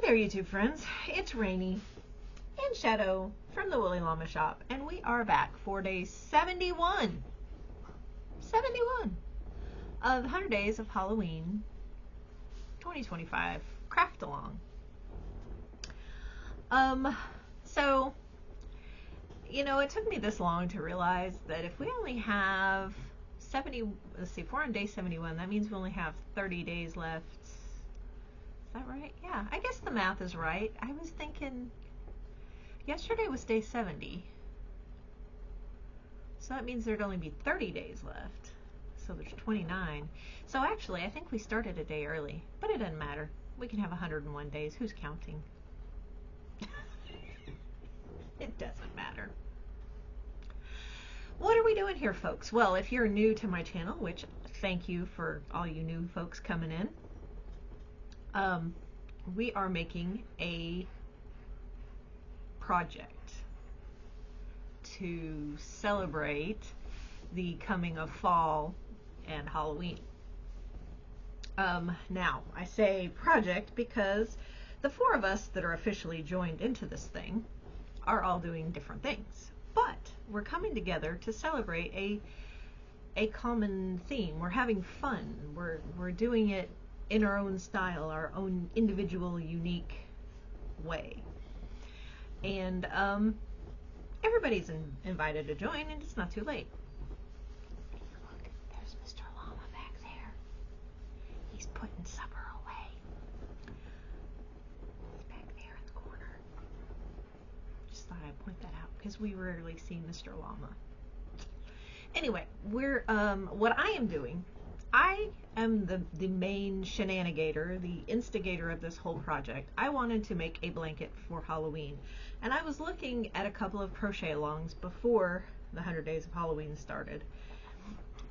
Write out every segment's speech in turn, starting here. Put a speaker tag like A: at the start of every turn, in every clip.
A: there, YouTube friends. It's Rainy and Shadow from the Woolly Llama Shop, and we are back for day 71 of 100 Days of Halloween 2025 craft-along. So, you know, it took me this long to realize that if we only have if we're on day 71, that means we only have 30 days left. Is that right? Yeah, I guess the math is right. I was thinking yesterday was day 70. So that means there'd only be 30 days left. So there's 29. So actually, I think we started a day early, but it doesn't matter. We can have 101 days. Who's counting? It doesn't matter. What are we doing here, folks? Well, if you're new to my channel, which thank you for all you new folks coming in, we are making a project to celebrate the coming of fall and Halloween. Now, I say project because the four of us that are officially joined into this thing are all doing different things, but we're coming together to celebrate a common theme. We're having fun. We're doing it in our own style, our own individual, unique way. And everybody's invited to join, and it's not too late. Look, there's Mr. Llama back there. He's putting supper away. He's back there in the corner. Just thought I'd point that out because we rarely see Mr. Llama. Anyway, we're what I am doing, I am the main shenanigator, the instigator of this whole project. I wanted to make a blanket for Halloween, and I was looking at a couple of crochet-alongs before the 100 Days of Halloween started.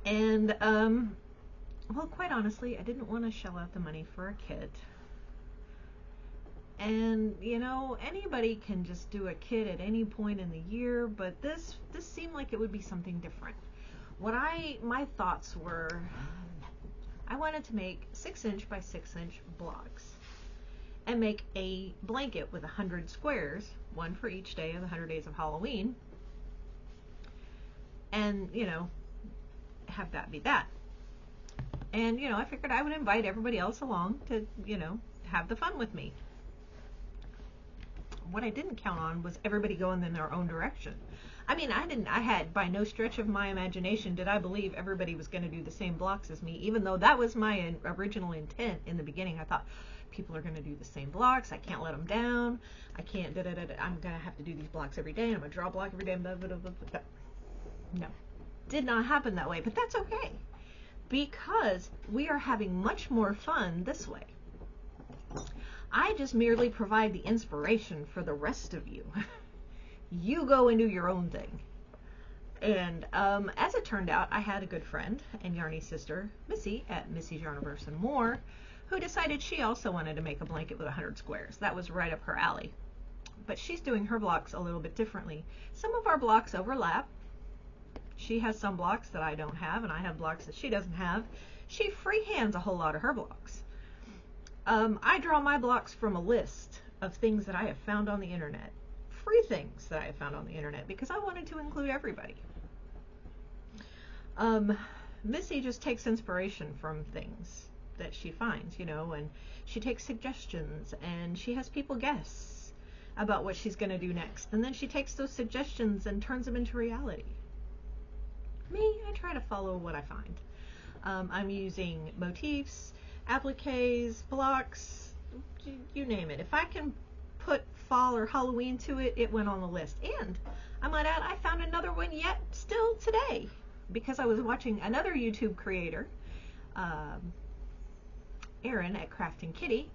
A: And, well, quite honestly, I didn't want to shell out the money for a kit. And, you know, anybody can just do a kit at any point in the year, but this seemed like it would be something different. My thoughts were, I wanted to make 6-inch by 6-inch blocks and make a blanket with 100 squares, one for each day of the 100 Days of Halloween, and, you know, have that be that. And, you know, I figured I would invite everybody else along to, you know, have the fun with me. What I didn't count on was everybody going in their own direction. I mean, I had, by no stretch of my imagination did I believe everybody was going to do the same blocks as me, even though that was my original intent in the beginning. I thought, people are going to do the same blocks. I can't let them down. I can't, I'm going to have to do these blocks every day, and I'm going to draw a block every day. Blah, blah, blah, blah, blah. No, did not happen that way, but that's okay, because we are having much more fun this way. I just merely provide the inspiration for the rest of you. You go and do your own thing. And as it turned out, I had a good friend and Yarny's sister, Missy, at Missy's Yarniverse and More, who decided she also wanted to make a blanket with 100 squares. That was right up her alley. But she's doing her blocks a little bit differently. Some of our blocks overlap. She has some blocks that I don't have, and I have blocks that she doesn't have. She freehands a whole lot of her blocks. I draw my blocks from a list of things that I have found on the internet. Free things that I have found on the internet, because I wanted to include everybody. Missy just takes inspiration from things that she finds, you know, and she takes suggestions, and she has people guess about what she's going to do next, and then she takes those suggestions and turns them into reality. Me, I try to follow what I find. I'm using motifs, appliques, blocks, you name it. If I can put fall or Halloween to it, it went on the list. And I might add, I found another one yet still today, because I was watching another YouTube creator, Erin at Crafting Kitty.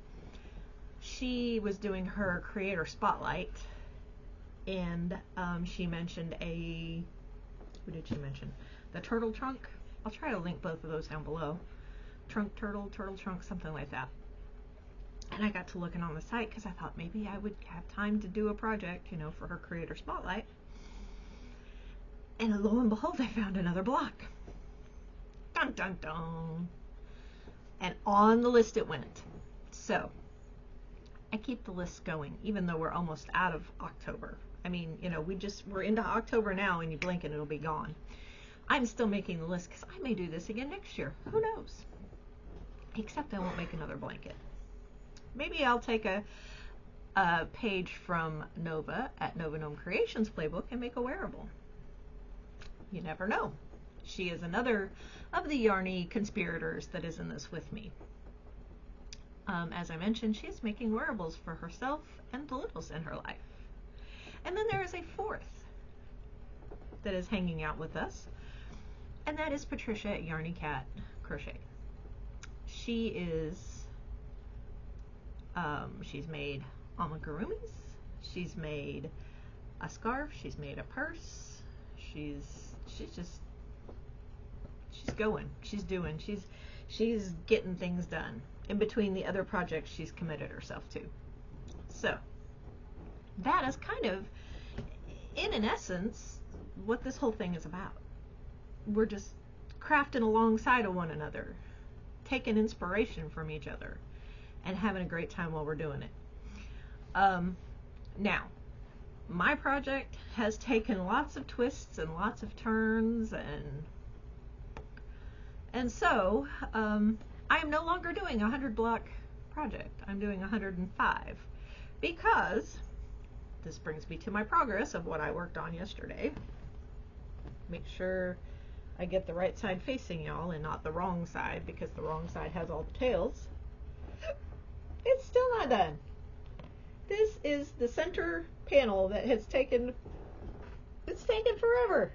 A: She was doing her creator spotlight, and she mentioned who did she mention? The turtle trunk. I'll try to link both of those down below. Trunk turtle, turtle trunk, something like that. And I got to looking on the site because I thought maybe I would have time to do a project, you know, for her creator spotlight. And lo and behold, I found another block. Dun dun dun. And on the list it went. So I keep the list going, even though we're almost out of October. I mean, you know, we're into October now, and you blink and it'll be gone. I'm still making the list because I may do this again next year. Who knows? Except I won't make another blanket. Maybe I'll take a page from Nova at Nova Gnome Creations playbook and make a wearable. You never know. She is another of the yarny conspirators that is in this with me. As I mentioned, she is making wearables for herself and the littles in her life. And then there is a fourth that is hanging out with us, and that is Patricia at Yarny Cat Crochet. She is, she's made amigurumis, she's made a scarf, she's made a purse, she's going, she's doing, she's getting things done in between the other projects she's committed herself to. So that is kind of, in an essence, what this whole thing is about. We're just crafting alongside of one another, taking inspiration from each other, and having a great time while we're doing it. Now, my project has taken lots of twists and lots of turns, and so I'm no longer doing a 100 block project. I'm doing 105 because this brings me to my progress of what I worked on yesterday. Make sure I get the right side facing y'all and not the wrong side, because the wrong side has all the tails. It's still not done. This is the center panel that has taken, it's taken forever.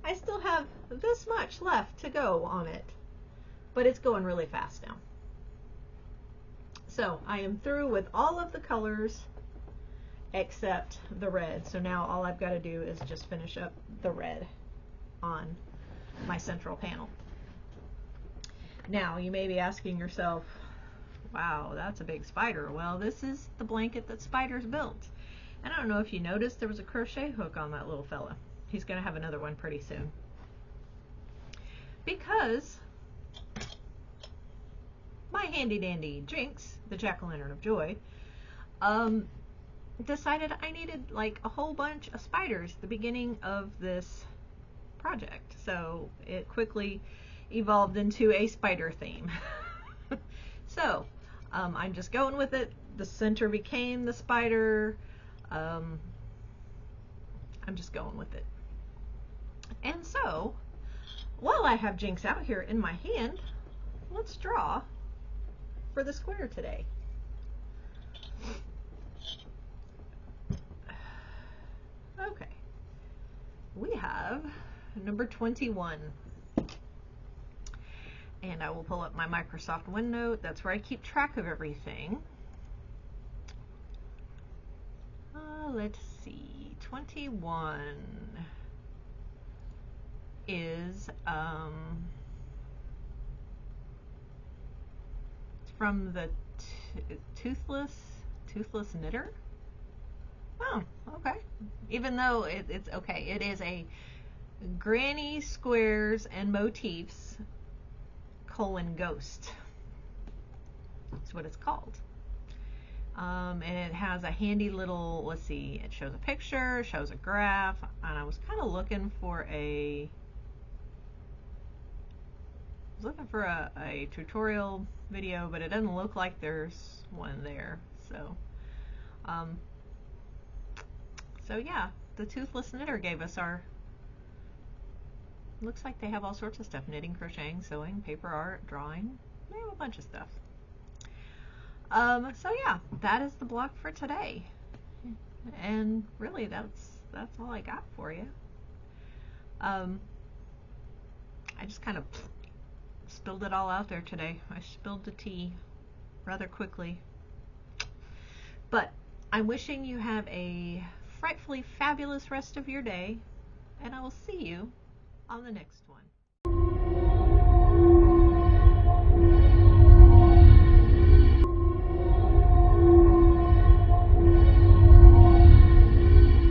A: I still have this much left to go on it, but it's going really fast now. So I am through with all of the colors except the red. So now all I've got to do is just finish up the red on my central panel. Now you may be asking yourself, wow, that's a big spider. Well, this is the blanket that Spiders built. And I don't know if you noticed, there was a crochet hook on that little fella. He's going to have another one pretty soon. Because my handy dandy Jinx, the jack-o'-lantern of joy, decided I needed like a whole bunch of spiders at the beginning of this project. So it quickly evolved into a spider theme. So I'm just going with it. The center became the spider. I'm just going with it. And so while I have Jinx out here in my hand, let's draw for the square today. Okay, we have number 21, and I will pull up my Microsoft OneNote. That's where I keep track of everything. Let's see, 21 is from the toothless knitter. Oh, okay. Even though it's okay, it is a Granny Squares and Motifs : Ghost. That's what it's called. And it has a handy little, let's see, it shows a picture, shows a graph, and I was kind of looking for a tutorial video, but it doesn't look like there's one there. So so yeah, the Toothless Knitter gave us our, looks like they have all sorts of stuff: knitting, crocheting, sewing, paper art, drawing. They have a bunch of stuff. So yeah, that is the block for today, and really that's all I got for you. I just kind of spilled it all out there today. I spilled the tea rather quickly, but I'm wishing you have a frightfully fabulous rest of your day, and I will see you on the next one.